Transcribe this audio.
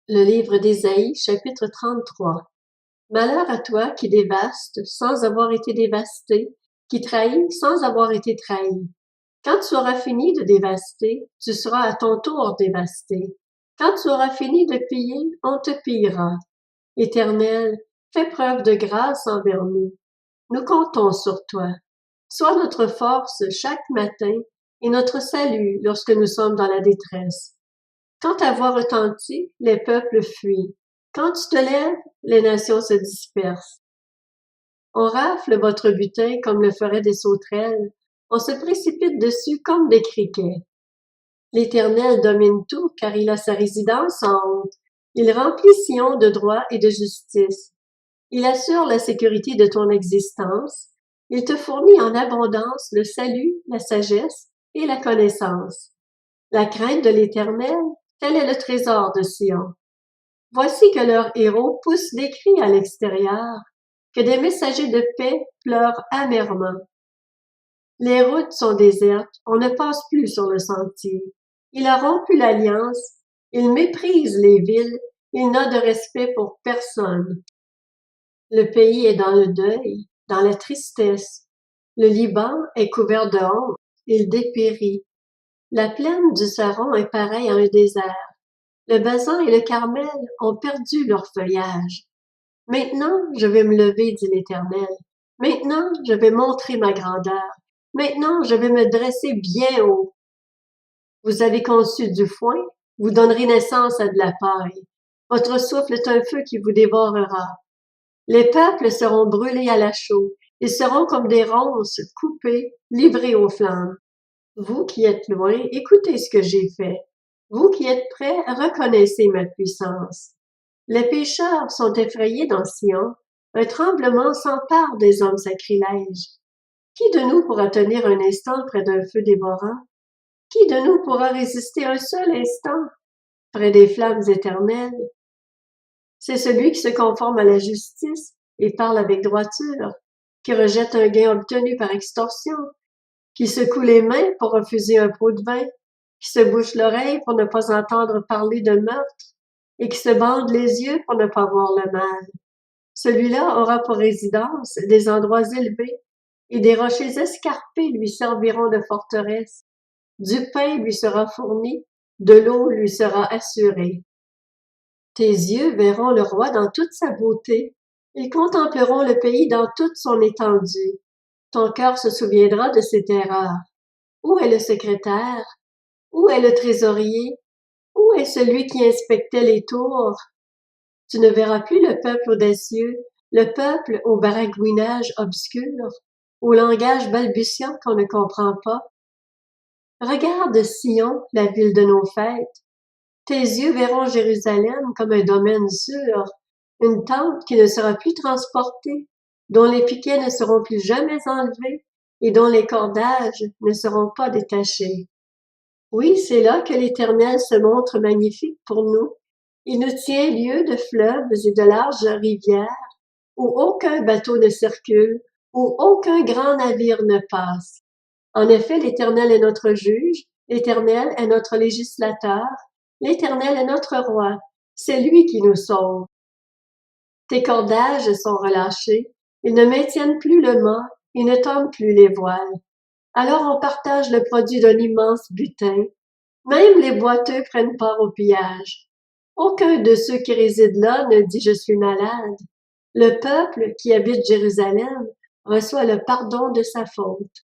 Le livre d'Ésaïe, chapitre 33. Malheur à toi qui dévaste sans avoir été dévasté, qui trahit sans avoir été trahi. Quand tu auras fini de dévaster, tu seras à ton tour dévasté. Quand tu auras fini de piller, on te pillera. Éternel, fais preuve de grâce envers nous. Nous comptons sur toi. Sois notre force chaque matin et notre salut lorsque nous sommes dans la détresse. Quand ta voix retentit, les peuples fuient. Quand tu te lèves, les nations se dispersent. On rafle votre butin comme le feraient des sauterelles. On se précipite dessus comme des criquets. L'Éternel domine tout, car il a sa résidence en haut. Il remplit Sion de droit et de justice. Il assure la sécurité de ton existence. Il te fournit en abondance le salut, la sagesse et la connaissance. La crainte de l'Éternel, tel est le trésor de Sion. Voici que leurs héros poussent des cris à l'extérieur, que des messagers de paix pleurent amèrement. Les routes sont désertes, on ne passe plus sur le sentier. Il a rompu l'alliance, il méprise les villes, il n'a de respect pour personne. Le pays est dans le deuil, dans la tristesse. Le Liban est couvert de honte, il dépérit. La plaine du Saron est pareille à un désert. Le basan et le Carmel ont perdu leur feuillage. Maintenant, je vais me lever, dit l'Éternel. Maintenant, je vais montrer ma grandeur. Maintenant, je vais me dresser bien haut. Vous avez conçu du foin, vous donnerez naissance à de la paille. Votre souffle est un feu qui vous dévorera. Les peuples seront brûlés à la chaux. Ils seront comme des ronces coupées, livrées aux flammes. Vous qui êtes loin, écoutez ce que j'ai fait. Vous qui êtes près, reconnaissez ma puissance. Les pécheurs sont effrayés dans Sion. Un tremblement s'empare des hommes sacrilèges. Qui de nous pourra tenir un instant près d'un feu dévorant? Qui de nous pourra résister un seul instant près des flammes éternelles? C'est celui qui se conforme à la justice et parle avec droiture, qui rejette un gain obtenu par extorsion, qui secoue les mains pour refuser un pot de vin, qui se bouche l'oreille pour ne pas entendre parler de meurtre, et qui se bande les yeux pour ne pas voir le mal. Celui-là aura pour résidence des endroits élevés, et des rochers escarpés lui serviront de forteresse. Du pain lui sera fourni, de l'eau lui sera assurée. Tes yeux verront le roi dans toute sa beauté, ils contempleront le pays dans toute son étendue. Ton cœur se souviendra de ses terreurs. Où est le secrétaire? Où est le trésorier? Où est celui qui inspectait les tours? Tu ne verras plus le peuple audacieux, le peuple au baragouinage obscur, au langage balbutiant qu'on ne comprend pas. Regarde Sion, la ville de nos fêtes. Tes yeux verront Jérusalem comme un domaine sûr, une tente qui ne sera plus transportée, dont les piquets ne seront plus jamais enlevés et dont les cordages ne seront pas détachés. Oui, c'est là que l'Éternel se montre magnifique pour nous. Il nous tient lieu de fleuves et de larges rivières, où aucun bateau ne circule, où aucun grand navire ne passe. En effet, l'Éternel est notre juge, l'Éternel est notre législateur, l'Éternel est notre roi, c'est lui qui nous sauve. Tes cordages sont relâchés, ils ne maintiennent plus le mât, ils ne tendent plus les voiles. Alors on partage le produit d'un immense butin. Même les boiteux prennent part au pillage. Aucun de ceux qui résident là ne dit « je suis malade ». Le peuple qui habite Jérusalem reçoit le pardon de sa faute.